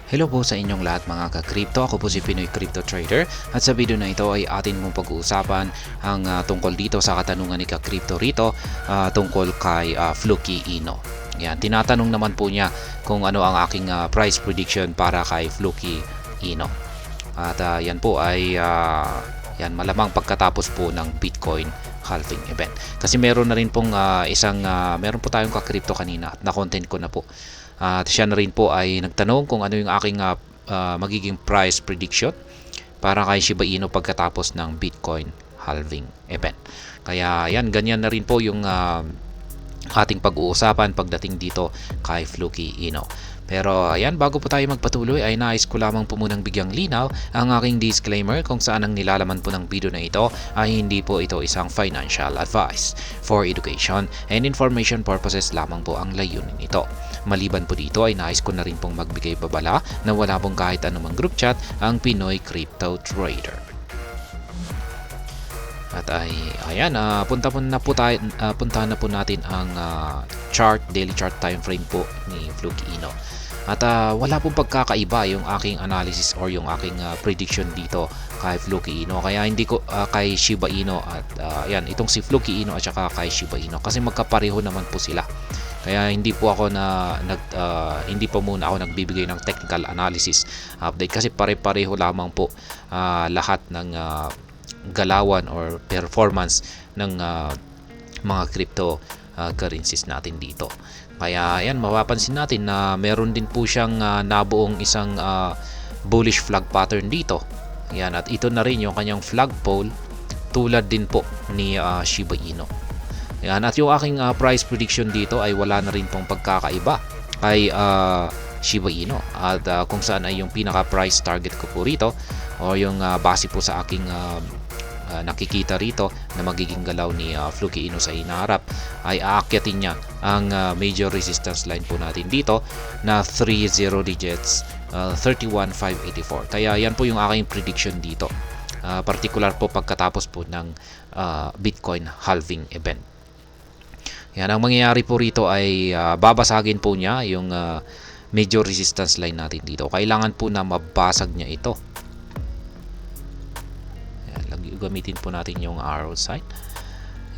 Hello po sa inyong lahat mga ka-crypto. Ako po si Pinoy Crypto Trader at sa video na ito ay atin mong pag-uusapan ang tungkol dito sa katanungan ni ka-crypto rito tungkol kay Fluky Ino. Yan, tinatanong naman po niya kung ano ang aking price prediction para kay Fluky Ino. At yan po ay yan, malamang pagkatapos po ng Bitcoin halving event. Kasi meron na rin pong meron po tayong ka-crypto kanina at na-content ko na po. At siya na rin po ay nagtanong kung ano yung aking magiging price prediction para kay Shiba Inu pagkatapos ng Bitcoin halving event. Kaya yan, ganyan na rin po yung ating pag-uusapan pagdating dito kay Fluky Ino. Pero ayan, bago po tayo magpatuloy ay nais ko lamang po munang bigyang linaw ang aking disclaimer kung saan ang nilalaman po ng video na ito ay hindi po ito isang financial advice. For education and information purposes lamang po ang layunin ito. Maliban po dito ay nais ko na rin pong magbigay babala na wala pong kahit anumang group chat ang Pinoy Crypto Trader. At ay ayan, puntahan na po natin ang daily chart time frame po ni Fluky Ino. At wala pong pagkakaiba yung aking analysis or yung aking prediction dito kay Fluky Ino. Kaya hindi ko kay Shiba Inu at ayan, itong si Fluky Ino at saka kay Shiba Inu kasi magkapareho naman po sila. Kaya hindi po ako hindi pa muna ako nagbibigay ng technical analysis update kasi pare-pareho lamang po lahat ng galawan or performance ng mga crypto currencies natin dito. Kaya ayan, mapapansin natin na meron din po siyang nabuong isang bullish flag pattern dito. Ayan, at ito na rin yung kanyang flagpole tulad din po ni Shiba Inu. Ayan, at yung aking price prediction dito ay wala na rin pong pagkakaiba kay Shiba Inu. At kung saan ay yung pinaka price target ko po rito o yung base po sa aking nakikita rito na magiging galaw ni Fluky Inu sa hinaharap ay aakyatin niya ang major resistance line po natin dito na 30 digits 31,584. Kaya yan po yung aking prediction dito, particular po pagkatapos po ng Bitcoin halving event. Yan, ang mangyayari po rito ay babasagin po niya yung major resistance line natin dito. Kailangan po na mabasag niya ito. Gamitin po natin yung arrow sign.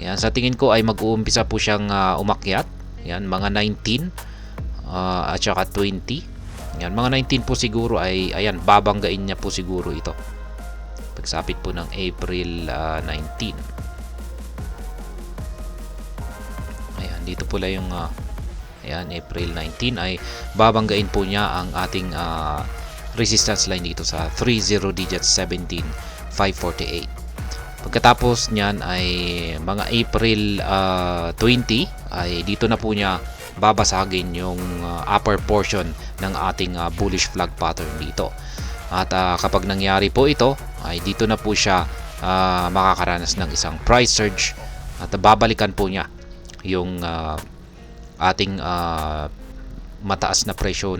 Ayan, sa tingin ko ay mag-uumpisa po siyang umakyat. Ayan, mga 19 at saka 20. Ayan, mga 19 po siguro ay ayan, babanggain niya po siguro ito. Pagsapit po ng April 19. Ayan, dito pala yung ayan, April 19 ay babanggain po niya ang ating resistance line dito sa 30 digits 17,548. Pagkatapos niyan ay mga April 20 ay dito na po niya babasagin yung upper portion ng ating bullish flag pattern dito. At kapag nangyari po ito ay dito na po siya makakaranas ng isang price surge at babalikan po niya yung ating mataas na presyo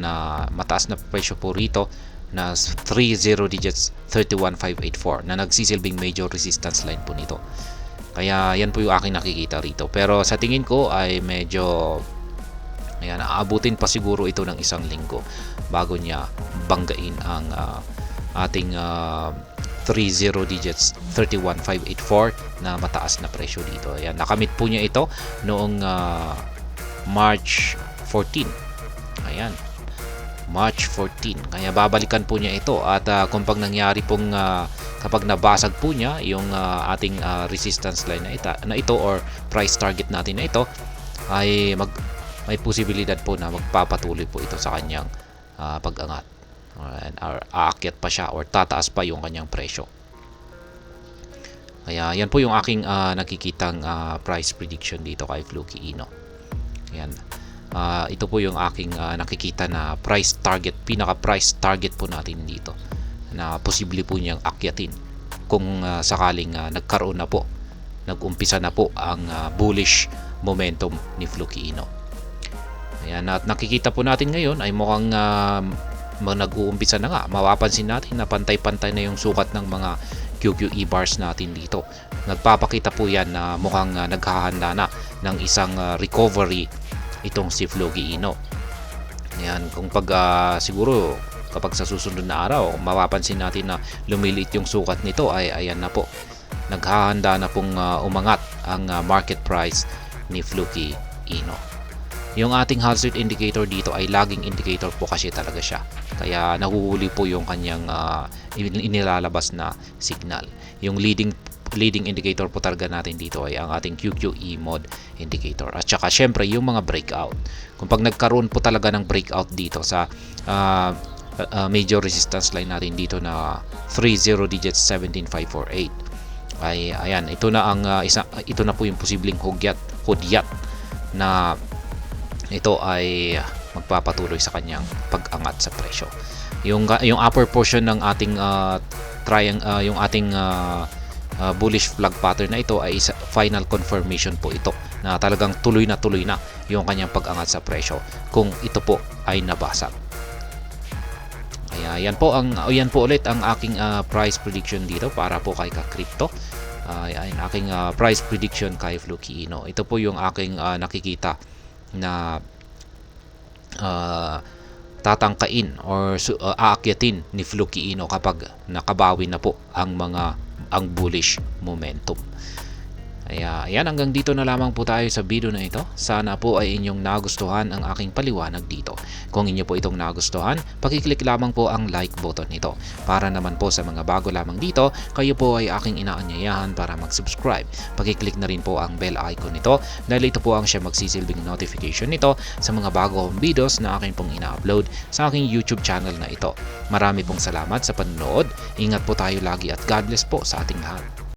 po rito na 30 digits 31,584 na nagsisilbing major resistance line po nito. Kaya yan po yung aking nakikita rito. Pero sa tingin ko ay medyo ayan, aabutin pa siguro ito ng isang linggo bago niya banggain ang ating 30 digits 31,584 na mataas na presyo dito. Ayan, nakamit po niya ito noong March 14. Ayan, March 14. Kaya babalikan po niya ito at kung pag nangyari pong kapag nabasag po niya yung ating resistance line na ito or price target natin na ito ay may posibilidad po na magpapatuloy po ito sa kanyang pag-angat or aakyat pa siya or tataas pa yung kanyang presyo. Kaya yan po yung aking nakikitang price prediction dito kay Fluky Ino. Ayan. Ito po yung aking nakikita na price target, pinaka price target po natin dito na posible po niyang akyatin kung sakaling nag-umpisa na po ang bullish momentum ni Fluky Ino. Ayan, at nakikita po natin ngayon ay mukhang nag-uumpisa na nga. Mapapansin natin na pantay-pantay na yung sukat ng mga QQE bars natin dito. Nagpapakita po yan na mukhang naghahanda na ng isang recovery itong si Fluky Ino. Yan, kung pag siguro kapag sa susunod na araw mapapansin natin na lumiliit yung sukat nito, ay ayan na po, naghahanda na pong umangat ang market price ni Fluky Ino. Yung ating hazard indicator dito ay lagging indicator po kasi talaga siya, kaya nahuhuli po yung kanyang inilalabas na signal. Yung leading indicator po talaga natin dito ay ang ating QQE mode indicator, at saka syempre yung mga breakout. Kung pag nagkaroon po talaga ng breakout dito sa major resistance line natin dito na 30 digits 17548, ay ayan, ito na po yung posibleng hudyat na ito ay magpapatuloy sa kanyang pag-angat sa presyo. Yung upper portion ng ating yung ating bullish flag pattern na ito ay final confirmation po ito na talagang tuloy na yung kanyang pag-angat sa presyo kung ito po ay nabasag. Kaya yan po ulit ang aking price prediction dito para po kay ka-crypto. Ayan aking price prediction kay Fluky Ino. Ito po yung aking nakikita na tatangkain or aakyatin ni Fluky Ino kapag nakabawi na po ang bullish momentum. Kaya ayan, hanggang dito na lamang po tayo sa video na ito. Sana po ay inyong nagustuhan ang aking paliwanag dito. Kung inyo po itong nagustuhan, pakiclick lamang po ang like button nito. Para naman po sa mga bago lamang dito, kayo po ay aking inaanyayahan para mag-subscribe. Pakiclick na rin po ang bell icon nito dahil ito po ang siya magsisilbing notification nito sa mga bago kong videos na aking pong ina-upload sa aking YouTube channel na ito. Marami pong salamat sa panonood. Ingat po tayo lagi at God bless po sa ating lahat.